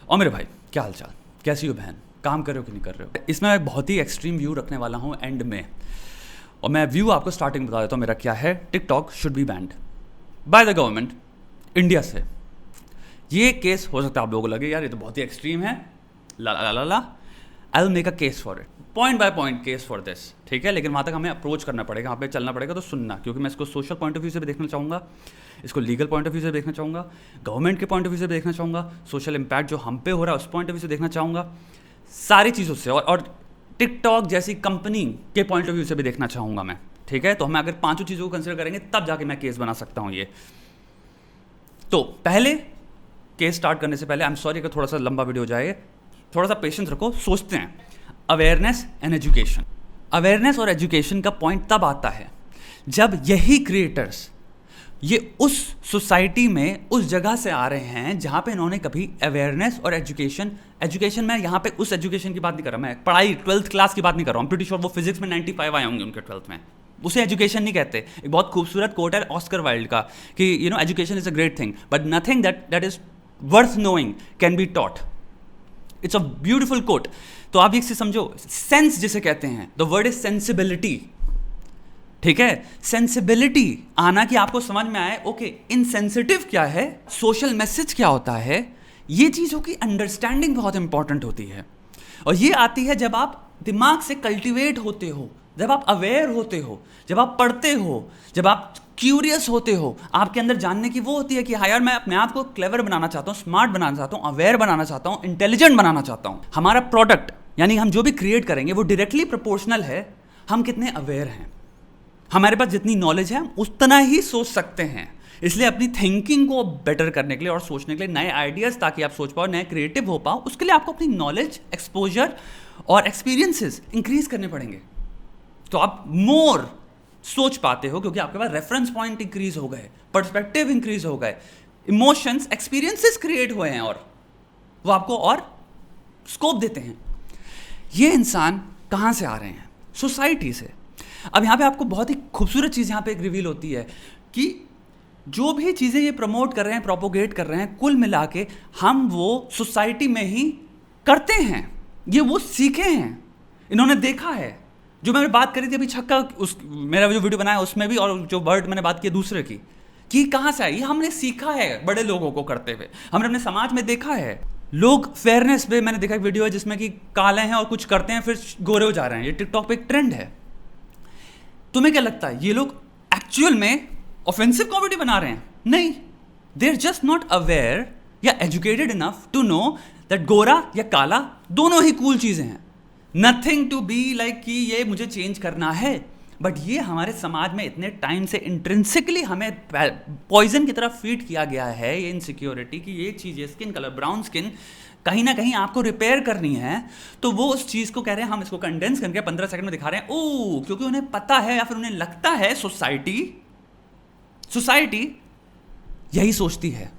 और मेरे भाई क्या हाल चाल, कैसी हो बहन, काम कर रहे हो कि नहीं कर रहे हो। इसमें मैं बहुत ही एक्सट्रीम व्यू रखने वाला हूँ एंड में, और मैं व्यू आपको स्टार्टिंग में बता देता हूँ मेरा क्या है। TikTok should be band by the government India से। ये केस हो सकता है आप लोगों को लगे यार ये तो बहुत ही एक्सट्रीम है, ला ला ला ला, I will make a case for it, point by point case for this, ठीक है। लेकिन वहाँ तक हमें अप्रोच करना पड़ेगा, वहाँ पे चलना पड़ेगा, तो सुनना, क्योंकि मैं इसको सोशल पॉइंट ऑफ व्यू से भी देखना चाहूँगा, इसको लीगल पॉइंट ऑफ व्यू से देखना चाहूँगा, गवर्नमेंट के पॉइंट ऑफ व्यू से देखना चाहूँगा, सोशल इम्पैक्ट जो हम पे हो रहा है उस पॉइंट ऑफ व्यू से देखना चाहूँगा, सारी चीज़ों से, और टिकटॉक जैसी कंपनी के पॉइंट ऑफ व्यू से भी देखना चाहूँगा मैं, ठीक है। तो हम अगर पांचों चीज़ों को कंसिडर करेंगे तब जाके मैं केस बना सकता हूँ ये। तो पहले केस स्टार्ट करने से पहले आई एम सॉरी अगर थोड़ा सा लंबा वीडियो हो जाए, थोड़ा सा पेशेंस रखो, सोचते हैं। अवेयरनेस एंड एजुकेशन, अवेयरनेस और एजुकेशन का पॉइंट तब आता है जब यही क्रिएटर्स ये उस सोसाइटी में उस जगह से आ रहे हैं जहाँ पे इन्होंने कभी अवेयरनेस और एजुकेशन में, यहाँ पे उस एजुकेशन की बात नहीं कर रहा मैं, पढ़ाई 12th क्लास की बात नहीं कर रहा हूँ, प्रीटी श्योर वो फिजिक्स में 95 आए होंगे उनके 12th में, उसे एजुकेशन नहीं कहते। एक बहुत खूबसूरत कोट है ऑस्कर वाइल्ड का कि you know education is a great thing but nothing that is worth knowing can be taught. It's a beautiful quote. तो आप इससे समझो, सेंस जिसे कहते हैं, द वर्ड इज सेंसिबिलिटी, ठीक है। सेंसिबिलिटी आना कि आपको समझ में आए ओके इनसेंसिटिव क्या है, सोशल मैसेज क्या होता है, ये चीज़ों की अंडरस्टैंडिंग बहुत इंपॉर्टेंट होती है। और ये आती है जब आप दिमाग से कल्टीवेट होते हो, जब आप अवेयर होते हो, जब आप पढ़ते हो, जब आप क्यूरियस होते हो, आपके अंदर जानने की वो होती है कि हाँ यार मैं अपने आप को क्लेवर बनाना चाहता हूँ, स्मार्ट बनाना चाहता हूँ, अवेयर बनाना चाहता हूँ, इंटेलिजेंट बनाना चाहता हूँ। हमारा प्रोडक्ट यानी हम जो भी क्रिएट करेंगे वो डायरेक्टली प्रोपोर्शनल है हम कितने अवेयर हैं। हमारे पास जितनी नॉलेज है हम उतना ही सोच सकते हैं। इसलिए अपनी थिंकिंग को बेटर करने के लिए और सोचने के लिए नए आइडियाज़, ताकि आप सोच पाओ, नए क्रिएटिव हो पाओ, उसके लिए आपको अपनी नॉलेज, एक्सपोजर और एक्सपीरियंसेस इंक्रीज करने पड़ेंगे। तो आप मोर सोच पाते हो क्योंकि आपके पास रेफरेंस पॉइंट इंक्रीज हो गए, पर्सपेक्टिव इंक्रीज हो गए, इमोशंस, एक्सपीरियंसेस क्रिएट हुए हैं और वो आपको और स्कोप देते हैं। ये इंसान कहाँ से आ रहे हैं? सोसाइटी से। अब यहाँ पे आपको बहुत ही खूबसूरत चीज़ यहाँ पे एक रिवील होती है कि जो भी चीज़ें ये प्रमोट कर रहे हैं, प्रोपोगेट कर रहे हैं, कुल मिला के हम वो सोसाइटी में ही करते हैं, ये वो सीखे हैं, इन्होंने देखा है। जो मैंने बात करी थी अभी छक्का, उस मेरा जो वीडियो बनाया उसमें भी, और जो वर्ड मैंने बात की दूसरे की, कि कहाँ से आई, ये हमने सीखा है बड़े लोगों को करते हुए, हमने अपने समाज में देखा है। लोग फेयरनेस पे, मैंने देखा एक वीडियो है जिसमें कि काले हैं और कुछ करते हैं फिर गोरे हो जा रहे हैं, ये टिकटॉक पे एक ट्रेंड है। तुम्हें क्या लगता है ये लोग एक्चुअल में ऑफेंसिव कॉमेडी बना रहे हैं? नहीं, they are just not aware या educated enough to know that गोरा या काला दोनों ही कूल चीज़ें हैं। नथिंग टू बी लाइक कि ये मुझे चेंज करना है, बट ये हमारे समाज में इतने टाइम से इंट्रिंसिकली हमें पॉइजन की तरफ फीड किया गया है, ये इनसिक्योरिटी की ये चीज़, ये स्किन कलर, ब्राउन स्किन कहीं ना कहीं आपको रिपेयर करनी है, तो वो उस चीज़ को कह रहे हैं, हम इसको कंडेंस करके 15 सेकंड में दिखा रहे हैं। ओ, क्योंकि उन्हें पता है या फिर उन्हें लगता है सोसाइटी यही सोचती है,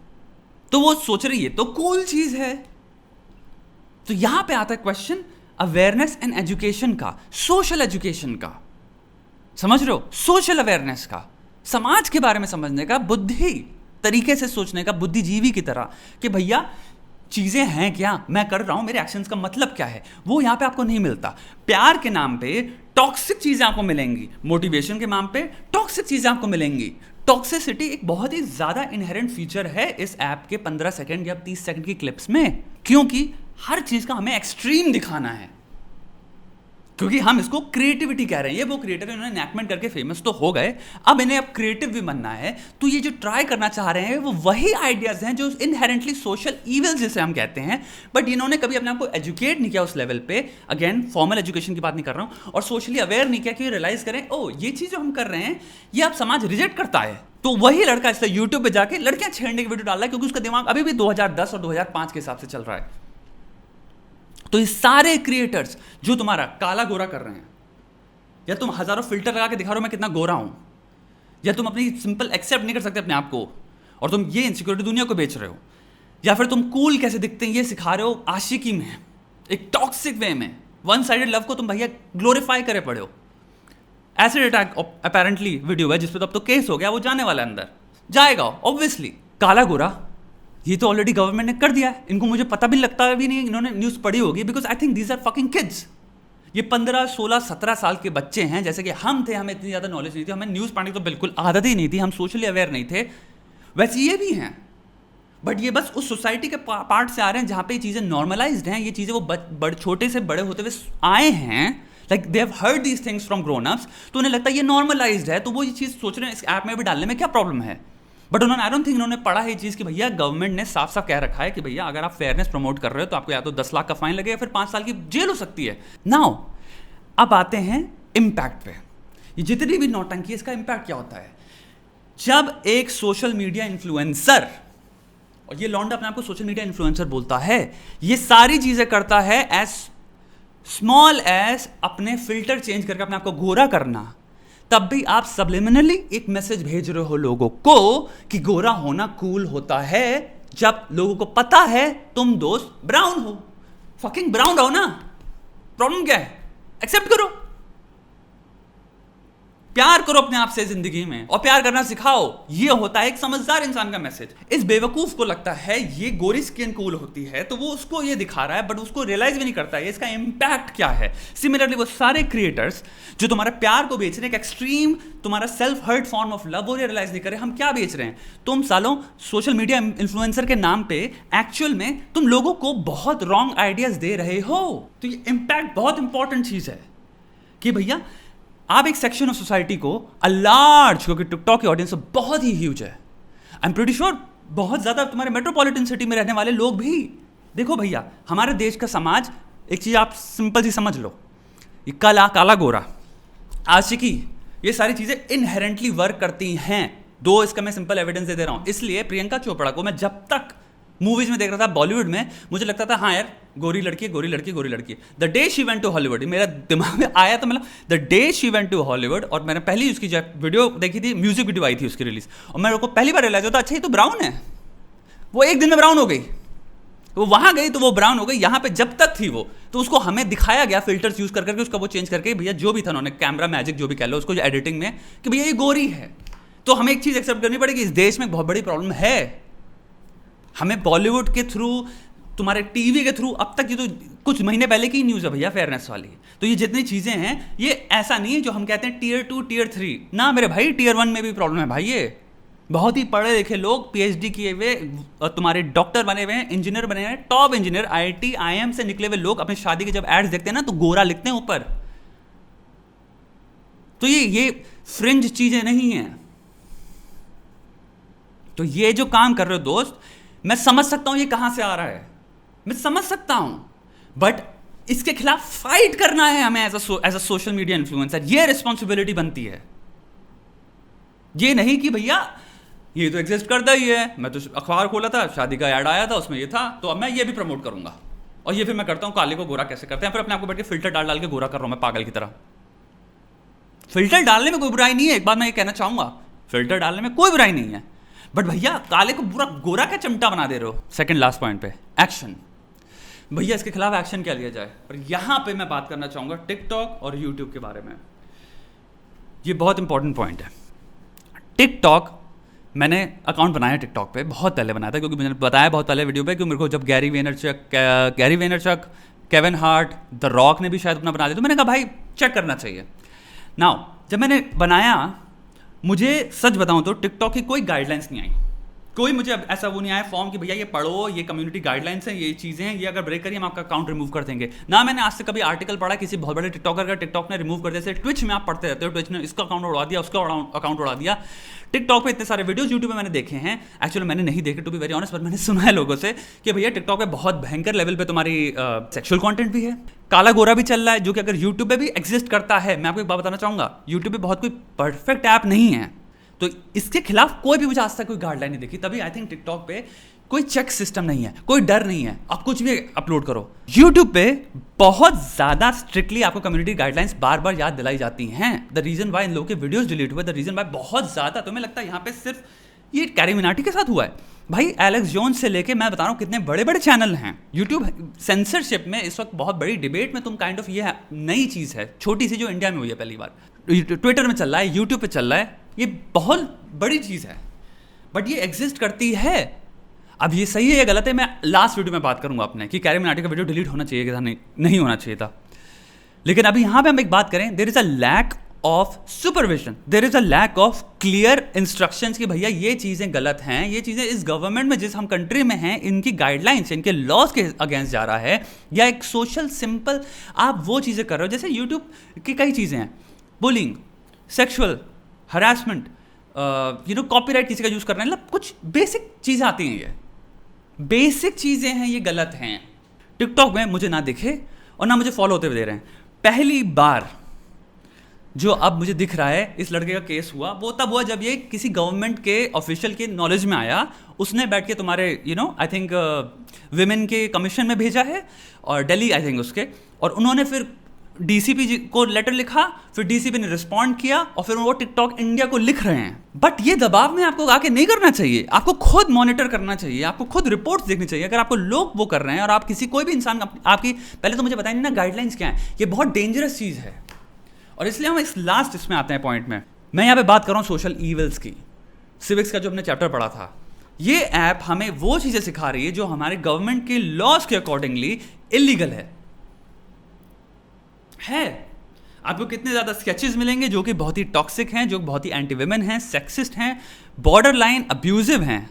तो वो सोच रही है तो कूल चीज़ है। तो यहां पे आता है क्वेश्चन अवेयरनेस एंड एजुकेशन का, सोशल एजुकेशन का, समझ रहे हो, सोशल अवेयरनेस का, समाज के बारे में समझने का, बुद्धि तरीके से सोचने का, बुद्धिजीवी की तरह कि भैया चीज़ें हैं क्या, मैं कर रहा हूँ, मेरे एक्शंस का मतलब क्या है। वो यहाँ पे आपको नहीं मिलता। प्यार के नाम पे टॉक्सिक चीज़ें आपको मिलेंगी, मोटिवेशन के नाम पे टॉक्सिक चीज़ें आपको मिलेंगी। टॉक्सिसिटी एक बहुत ही ज़्यादा इनहेरेंट फीचर है इस ऐप के 15 सेकंड या 30 सेकंड की क्लिप्स में, क्योंकि हर चीज़ का हमें एक्सट्रीम दिखाना है, क्योंकि हम इसको क्रिएटिविटी कह रहे हैं। ये वो क्रिएटर इन्होंने एनैक्टमेंट करके फेमस तो हो गए, अब इन्हें अब क्रिएटिव भी बनना है। तो ये जो ट्राई करना चाह रहे हैं वो वही आइडियाज़ हैं जो इनहेरेंटली सोशल इविल्स जिसे हम कहते हैं, बट इन्होंने कभी अपने आप को एजुकेट नहीं किया उस लेवल पे। अगेन फॉर्मल एजुकेशन की बात नहीं कर रहा हूँ, और सोशली अवेयर नहीं किया कि रियलाइज करें ओ ये चीज़ जो हम कर रहे हैं ये अब समाज रिजेक्ट करता है। तो वही लड़का इसलिए यूट्यूब पर जाके लड़कियां छेड़ने की वीडियो डाल रहा है, क्योंकि उसका दिमाग अभी भी 2010 और 2005 के हिसाब से चल रहा है। तो ये सारे क्रिएटर्स जो तुम्हारा काला गोरा कर रहे हैं, या तुम हजारों फिल्टर लगा के दिखा रहे हो मैं कितना गोरा हूं, या तुम अपनी सिंपल एक्सेप्ट नहीं कर सकते अपने आप को और तुम ये इनसिक्योरिटी दुनिया को बेच रहे हो, या फिर तुम कूल कैसे दिखते हैं ये सिखा रहे हो आशिकी में, एक टॉक्सिक वे में, वन साइडेड लव को तुम भैया ग्लोरीफाई करे पड़े हो। एसिड अटैक अपेरेंटली वीडियो है जिस पर तो अब तो केस हो गया, वो जाने वाला है, अंदर जाएगा ऑब्वियसली। काला गोरा ये तो ऑलरेडी गवर्नमेंट ने कर दिया है, इनको मुझे पता भी लगता भी नहीं, इन्होंने न्यूज़ पढ़ी होगी, because I think these are fucking kids. ये 15, 16, 17 साल के बच्चे हैं, जैसे कि हम थे, हमें इतनी ज़्यादा नॉलेज नहीं थी, हमें न्यूज़ पढ़ने की तो बिल्कुल आदत ही नहीं थी, हम सोशली अवेयर नहीं थे, वैसे ये भी हैं। बट ये बस उस सोसाइटी के पार्ट से आ रहे हैं जहाँ पे ये चीज़ें नॉर्मलाइज्ड हैं, ये चीज़ें वो छोटे से बड़े होते हुए आए हैं, like they have heard these things from grown ups, तो उन्हें लगता है ये नॉर्मलाइज्ड है, तो वो ये चीज़ सोच रहे हैं इस ऐप में भी डालने में क्या प्रॉब्लम है। बट उन्होंने आई डोंट थिंक उन्होंने पढ़ा है ये चीज़ कि भैया गवर्नमेंट ने साफ साफ कह रखा है कि भैया अगर आप फेयरनेस प्रमोट कर रहे हो तो आपको या तो 10 लाख का फाइन लगेगा, फिर 5 साल की जेल हो सकती है। नाउ अब आते हैं इम्पैक्ट पे। ये जितनी भी नौटंकी है, इसका इम्पैक्ट क्या होता है। जब एक सोशल मीडिया इन्फ्लुएंसर, और ये लौंडा अपने आप को सोशल मीडिया इन्फ्लुएंसर बोलता है, ये सारी चीजें करता है एज स्मॉल एज अपने फिल्टर चेंज करके अपने आप को गोरा करना, तब भी आप सबलिमिनली एक मैसेज भेज रहे हो लोगों को कि गोरा होना कूल होता है, जब लोगों को पता है तुम दोस्त ब्राउन हो। फकिंग ब्राउन रहो ना, प्रॉब्लम क्या है, एक्सेप्ट करो, प्यार करो अपने आप से जिंदगी में, और प्यार करना सिखाओ। ये होता है एक समझदार इंसान का मैसेज। इस बेवकूफ को लगता है ये गोरी स्किन कूल होती है, तो वो उसको ये दिखा रहा है, बट उसको रियलाइज भी नहीं करता है इसका इम्पैक्ट क्या है। सिमिलरली वो सारे क्रिएटर्स जो तुम्हारे प्यार को बेच रहे हैं, एक एक्सट्रीम तुम्हारा self hurt form of love, वो रियलाइज नहीं कर रहे हम क्या बेच रहे हैं। तुम सालों सोशल मीडिया इन्फ्लुएंसर के नाम पे एक्चुअल में तुम लोगों को बहुत रॉन्ग आइडियाज दे रहे हो। तो ये इम्पैक्ट बहुत इंपॉर्टेंट चीज है कि भैया आप एक सेक्शन ऑफ सोसाइटी को लार्ज, क्योंकि टिकटॉक की ऑडियंस बहुत ही ह्यूज है, आई एम प्रीटी श्योर बहुत ज़्यादा तुम्हारे मेट्रोपॉलिटन सिटी में रहने वाले लोग भी। देखो भैया, हमारे देश का समाज, एक चीज़ आप सिंपल सी समझ लो, ये काला गोरा, आशिकी, ये सारी चीज़ें इनहेरेंटली वर्क करती हैं। दो इसका मैं सिंपल एविडेंस दे रहा हूँ। इसलिए प्रियंका चोपड़ा को मैं जब तक मूवीज में देख रहा था बॉलीवुड में, मुझे लगता था हाँ यार गोरी लड़की, गोरी लड़की, गोरी लड़की। The day she went to Hollywood, मेरा दिमाग में आया तो मतलब the day she went to Hollywood, और मैंने पहली उसकी जब वीडियो देखी थी, म्यूजिक वीडियो आई थी उसकी रिलीज, और मेरे को पहली बार रियलाइज होता अच्छा ये तो ब्राउन है। वो एक दिन में ब्राउन हो गई, वो वहां गई तो वो ब्राउन हो गई। यहाँ पे जब तक थी वो, तो उसको हमें दिखाया गया फिल्टर्स यूज करके, उसका वो चेंज करके, भैया जो भी था उन्होंने कैमरा मैजिक जो भी कह लो उसको, एडिटिंग में, कि भैया ये गोरी है। तो हमें एक चीज एक्सेप्ट करनी पड़ेगी, इस देश में बहुत बड़ी प्रॉब्लम है। हमें बॉलीवुड के थ्रू, तुम्हारे टीवी के थ्रू, अब तक ये तो कुछ महीने पहले की न्यूज़ है भैया फेयरनेस वाली। तो ये जितनी चीज़ें हैं, ये ऐसा नहीं है जो हम कहते हैं टीयर 2 टीयर 3 ना मेरे भाई, टीयर 1 में भी प्रॉब्लम है भाई। ये बहुत ही पढ़े लिखे लोग, PhD किए हुए, तुम्हारे डॉक्टर बने हुए हैं, इंजीनियर बने हुए हैं, टॉप इंजीनियर, IIT IIM से निकले हुए लोग अपनी शादी के जब एड्स देखते हैं ना, तो गोरा लिखते हैं ऊपर। तो ये फ्रिंज चीज़ें नहीं हैं। तो ये जो काम कर रहे हो दोस्त, मैं समझ सकता हूं ये कहां से आ रहा है, मैं समझ सकता हूं, बट इसके खिलाफ फाइट करना है हमें as a social media influencer. ये रिस्पॉन्सिबिलिटी बनती है। ये नहीं कि भैया ये तो एग्जिस्ट करता ही है, मैं तो अखबार खोला था, शादी का ऐड आया था, उसमें ये था, तो अब मैं ये भी प्रमोट करूंगा, और ये फिर मैं करता हूं काले को गोरा कैसे करते हैं, फिर अपने आपको बैठ के फिल्टर डाल के गोरा कर रहा हूं मैं पागल की तरह। फिल्टर डालने में कोई बुराई नहीं है, एक बात मैं ये कहना चाहूंगा, फिल्टर डालने में कोई बुराई नहीं है, बट भैया काले को पूरा गोरा का चिमटा बना दे रहे हो। सेकंड लास्ट पॉइंट पे, एक्शन। भैया इसके खिलाफ एक्शन क्या लिया जाए। और यहां पे मैं बात करना चाहूंगा टिकटॉक और यूट्यूब के बारे में। ये बहुत इंपॉर्टेंट पॉइंट है। टिकटॉक, मैंने अकाउंट बनाया टिकटॉक पे, बहुत पहले बनाया था, क्योंकि मैंने बताया बहुत पहले वीडियो पे कि मेरे को जब Gary Vaynerchuk, Kevin Hart, the rock ने भी शायद अपना बना दिया, तो मैंने कहा भाई चेक करना चाहिए। नाउ जब मैंने बनाया, मुझे सच बताऊं तो टिकटॉक की कोई गाइडलाइंस नहीं आई, कोई मुझे ऐसा वो नहीं आया फॉर्म कि भैया ये पढ़ो, ये कम्युनिटी गाइडलाइंस हैं, ये चीज़ें हैं, ये अगर ब्रेक करिए हम आपका अकाउंट रिमूव कर देंगे। ना मैंने आज से कभी आर्टिकल पढ़ा किसी बहुत बड़े टिकटॉकर का टिकटॉक ने रिमूव कर दिया। जैसे ट्विच में आप पढ़ते रहते हो, ट्विच ने इसका अकाउंट उड़ा दिया, उसका अकाउंट उड़ा दिया। टिकटॉक पे इतने सारे वीडियोस यूट्यूब पे मैंने देखे हैं, एक्चुअली मैंने नहीं देखे टू बी वेरी ऑनेस्ट, पर मैंने सुना है लोगों से कि भैया टिकटॉक पे बहुत भयंकर लेवल पे तुम्हारी सेक्सुअल कंटेंट भी है, काला गोरा भी चल रहा है, जो कि अगर यूट्यूब पे भी एग्जिस्ट करता है। मैं आपको एक बात बताना चाहूँगा, यूट्यूब पे बहुत कोई परफेक्ट ऐप नहीं है, तो इसके खिलाफ कोई भी मुझे आज तक कोई गाइडलाइन नहीं देखी। तभी आई थिंक टिकटॉक पे कोई चेक सिस्टम नहीं है, कोई डर नहीं है, आप कुछ भी अपलोड करो। यूट्यूब पे बहुत ज़्यादा स्ट्रिक्टली आपको कम्युनिटी गाइडलाइंस बार बार याद दिलाई जाती हैं। द रीज़न वाई इन लोगों के वीडियोस डिलीट हुए, द रीज़न वाई बहुत ज़्यादा, तो मुझे लगता है यहाँ पे सिर्फ ये कैरी मिनाटी के साथ हुआ है। भाई एलेक्स जोन्स से लेके मैं बता रहा हूँ कितने बड़े बड़े चैनल हैं। यूट्यूब सेंसरशिप में इस वक्त बहुत बड़ी डिबेट में तुम काइंड ऑफ, ये नई चीज़ है छोटी सी जो इंडिया में हुई है पहली बार, ट्विटर में चल रहा है, यूट्यूब पे चल रहा है, ये बहुत बड़ी चीज़ है, बट ये एग्जिस्ट करती है। अब ये सही है या गलत है, मैं लास्ट वीडियो में बात करूंगा अपने कि कैरी मिनाटी का वीडियो डिलीट होना चाहिए कि नहीं होना चाहिए था। लेकिन अभी यहां पे हम एक बात करें, there is a lack of supervision, there is a lack of clear instructions कि भैया ये चीजें गलत हैं, ये चीजें इस गवर्नमेंट में जिस हम कंट्री में हैं इनकी गाइडलाइंस, इनके लॉज के अगेंस्ट जा रहा है, या एक सोशल सिंपल आप वो चीजें कर रहे हो। जैसे यूट्यूब की कई चीजें हैं, बुलिंग, सेक्सुअल हरासमेंट, कॉपीराइट किसी का यूज करना है, मतलब कुछ बेसिक चीजें आती हैं, ये बेसिक चीजें हैं, ये गलत हैं। टिकटॉक में मुझे ना दिखे और ना मुझे फॉलो होते हुए दे रहे हैं। पहली बार जो अब मुझे दिख रहा है इस लड़के का केस हुआ, वो तब हुआ जब ये किसी गवर्नमेंट के ऑफिशियल के नॉलेज में आया, उसने बैठ के तुम्हारे आई थिंक विमेन के कमीशन में भेजा है और दिल्ली आई थिंक उसके, और उन्होंने फिर डीसीपी जी को लेटर लिखा, फिर डीसीपी ने रिस्पॉन्ड किया और फिर वो टिकटॉक इंडिया को लिख रहे हैं। बट ये दबाव में आपको आके नहीं करना चाहिए, आपको खुद मॉनिटर करना चाहिए, आपको खुद रिपोर्ट्स देखनी चाहिए। अगर आपको लोग वो कर रहे हैं और आप किसी कोई भी इंसान आपकी, पहले तो मुझे बताइए ना गाइडलाइंस क्या है, ये बहुत डेंजरस चीज़ है। और इसलिए हम इस लास्ट इसमें आते हैं पॉइंट में, मैं यहाँ पे बात कर रहा हूँ सोशल ईविल्स की। सिविक्स का जो हमने चैप्टर पढ़ा था, ये ऐप हमें वो चीज़ें सिखा रही है जो हमारे गवर्नमेंट के लॉज के अकॉर्डिंगली इलीगल है। आपको कितने ज़्यादा स्केचेस मिलेंगे जो कि बहुत ही टॉक्सिक हैं, जो बहुत ही एंटी विमेन हैं, सेक्सिस्ट हैं, बॉर्डर लाइन अब्यूजिव हैं,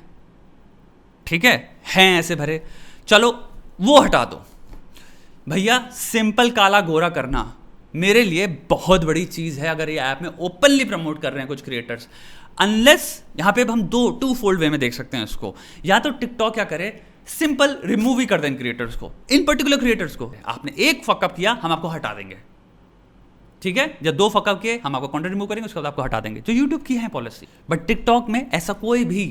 ठीक हैं ऐसे भरे। चलो वो हटा दो भैया, सिंपल काला गोरा करना मेरे लिए बहुत बड़ी चीज़ है अगर ये ऐप में ओपनली प्रमोट कर रहे हैं कुछ क्रिएटर्स। अनलेस यहाँ पे हम टू फोल्ड वे में देख सकते हैं इसको, या तो टिकटॉक क्या करे, सिंपल रिमूव ही कर दें क्रिएटर्स को, इन पर्टिकुलर क्रिएटर्स को। आपने एक फकअप किया, हम आपको हटा देंगे, ठीक है, जब 2 फकअप किए हम आपको कंटेंट रिमूव करेंगे, उसके बाद आपको हटा देंगे, जो यूट्यूब की है पॉलिसी। बट टिकटॉक में ऐसा कोई भी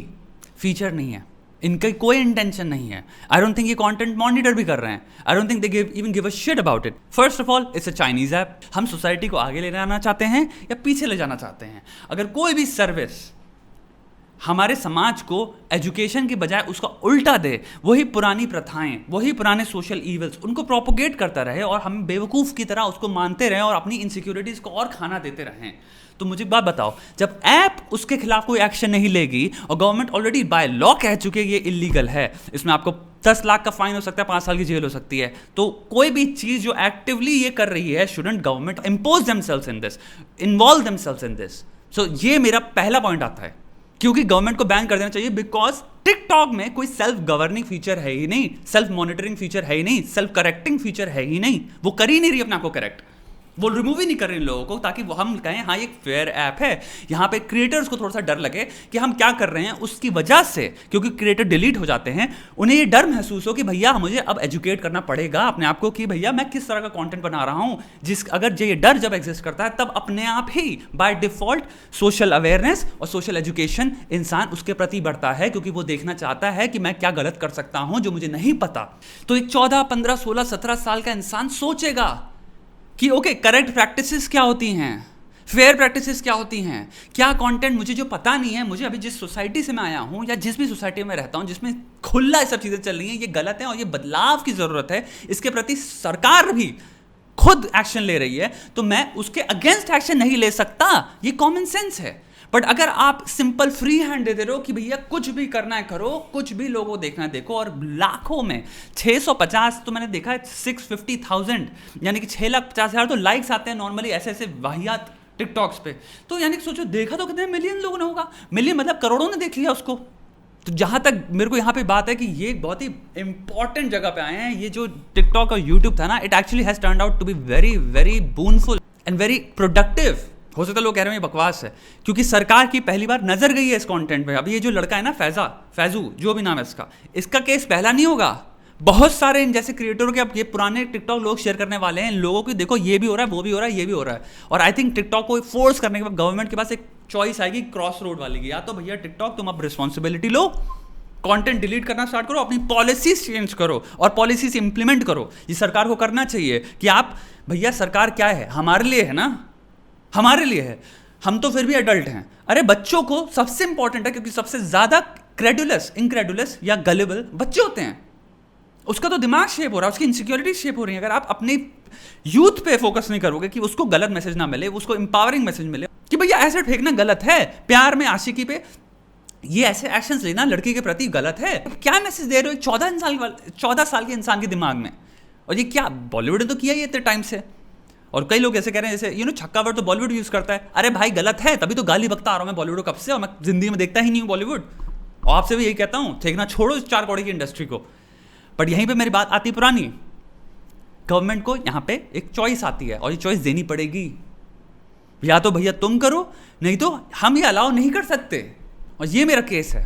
फीचर नहीं है, इनका कोई इंटेंशन नहीं है। आई डोंट थिंक ये कंटेंट मॉनिटर भी कर रहे हैं, I don't think they even give a shit about it. First of all it's a Chinese app, हम सोसाइटी को आगे ले जाना चाहते हैं या पीछे ले जाना चाहते हैं। अगर कोई भी सर्विस हमारे समाज को एजुकेशन की बजाय उसका उल्टा दे, वही पुरानी प्रथाएं, वही पुराने सोशल ईवल्स उनको प्रोपोगेट करता रहे और हम बेवकूफ़ की तरह उसको मानते रहें और अपनी इनसिक्योरिटीज़ को और खाना देते रहें, तो मुझे बात बताओ, जब ऐप उसके खिलाफ कोई एक्शन नहीं लेगी और गवर्नमेंट ऑलरेडी बाय लॉ कह चुके ये इलीगल है, इसमें आपको 10 लाख का फाइन हो सकता है, 5 साल की जेल हो सकती है, तो कोई भी चीज़ जो एक्टिवली ये कर रही है, shouldn't government impose themselves in this, involve themselves in this. So ये मेरा पहला पॉइंट आता है, क्योंकि गवर्नमेंट को बैन कर देना चाहिए, बिकॉज टिकटॉक में कोई सेल्फ गवर्निंग फीचर है ही नहीं, सेल्फ मॉनिटरिंग फीचर है ही नहीं, सेल्फ करेक्टिंग फीचर है ही नहीं, वो कर ही नहीं रही अपने आप को करेक्ट, वो रिमूव ही नहीं कर रहे इन लोगों को, ताकि वो हम कहें हाँ ये फेयर ऐप है। यहाँ पे क्रिएटर्स को थोड़ा सा डर लगे कि हम क्या कर रहे हैं, उसकी वजह से, क्योंकि क्रिएटर डिलीट हो जाते हैं, उन्हें ये डर महसूस हो कि भैया मुझे अब एजुकेट करना पड़ेगा अपने आप को कि भैया मैं किस तरह का कंटेंट बना रहा हूँ। अगर ये डर जब एग्जिस्ट करता है, तब अपने आप ही बाय डिफॉल्ट सोशल अवेयरनेस और सोशल एजुकेशन इंसान उसके प्रति बढ़ता है, क्योंकि वो देखना चाहता है कि मैं क्या गलत कर सकता हूँ जो मुझे नहीं पता। तो एक 14, 15, 16, 17 साल का इंसान सोचेगा कि ओके करेक्ट प्रैक्टिसेस क्या होती हैं, फेयर प्रैक्टिसेस क्या होती हैं, क्या कंटेंट मुझे जो पता नहीं है, मुझे अभी जिस सोसाइटी से मैं आया हूँ या जिस भी सोसाइटी में रहता हूँ जिसमें खुला ये सब चीज़ें चल रही हैं, ये गलत है और ये बदलाव की ज़रूरत है, इसके प्रति सरकार भी खुद एक्शन ले रही है, तो मैं उसके अगेंस्ट एक्शन नहीं ले सकता, ये कॉमन सेंस है। बट अगर आप सिंपल फ्री हैंड दे दे रहे हो कि भैया कुछ भी करना है करो, कुछ भी लोगों को देखना है देखो, और लाखों में 650 तो मैंने देखा है 650,000 यानी कि 6,50,000 तो लाइक्स आते हैं नॉर्मली ऐसे ऐसे वाहियात टिकटॉक्स पे, तो यानी कि सोचो देखा तो कितने मिलियन लोगों ने होगा, मिलियन मतलब करोड़ों ने देख लिया उसको। तो जहाँ तक मेरे को यहाँ पे बात है कि ये बहुत ही इंपॉर्टेंट जगह पे आए हैं, ये जो टिकटॉक और यूट्यूब था ना, it actually has turned out to be very very boonful and very productive. हो सकता है लोग कह रहे हैं ये बकवास है, क्योंकि सरकार की पहली बार नजर गई है इस कंटेंट पे। अभी ये जो लड़का है ना फैजू जो भी नाम है इसका केस पहला नहीं होगा, बहुत सारे इन जैसे क्रिएटरों के अब ये पुराने टिकटॉक लोग शेयर करने वाले हैं, इन लोगों की देखो ये भी हो रहा है, वो भी हो रहा है, ये भी हो रहा है। और आई थिंक टिकटॉक को फोर्स करने के बाद गवर्नमेंट के पास एक चॉइस आएगी क्रॉस रोड वाली की, या तो भैया टिकटॉक तुम अब रिस्पॉन्सिबिलिटी लो, कंटेंट डिलीट करना स्टार्ट करो, अपनी पॉलिसीज चेंज करो और पॉलिसीज इंप्लीमेंट करो। ये सरकार को करना चाहिए कि आप भैया सरकार क्या है, हमारे लिए है ना, हमारे लिए है, हम तो फिर भी एडल्ट हैं। अरे बच्चों को सबसे इंपॉर्टेंट है, क्योंकि सबसे ज्यादा इनक्रेडुलस या गलेबल बच्चे होते हैं, उसका तो दिमाग शेप हो रहा है, उसकी इनसिक्योरिटी शेप हो रही है। अगर आप अपने यूथ पे फोकस नहीं करोगे कि उसको गलत मैसेज ना मिले, उसको इंपावरिंग मैसेज मिले कि भैया एसिड फेंकना गलत है, प्यार में आशिकी पे ये ऐसे एक्शंस लेना लड़की के प्रति गलत है। क्या मैसेज दे रहे हो 14 साल के इंसान के दिमाग में? और ये क्या बॉलीवुड ने तो किया ही इतने टाइम से। और कई लोग ऐसे कह रहे हैं जैसे छक्का वर्ड तो बॉलीवुड यूज़ करता है। अरे भाई गलत है, तभी तो गाली बकता आ रहा हूँ मैं बॉलीवुड कब से, और मैं जिंदगी में देखता ही नहीं हूँ बॉलीवुड। और आपसे भी यही कहता हूँ, देखना छोड़ो इस 4 कौड़ी की इंडस्ट्री को। बट यहीं पे मेरी बात आती पुरानी, गवर्नमेंट को यहाँ पे एक चॉइस आती है और ये चॉइस देनी पड़ेगी। या तो भैया तुम करो, नहीं तो हम ये अलाउ नहीं कर सकते। और ये मेरा केस है।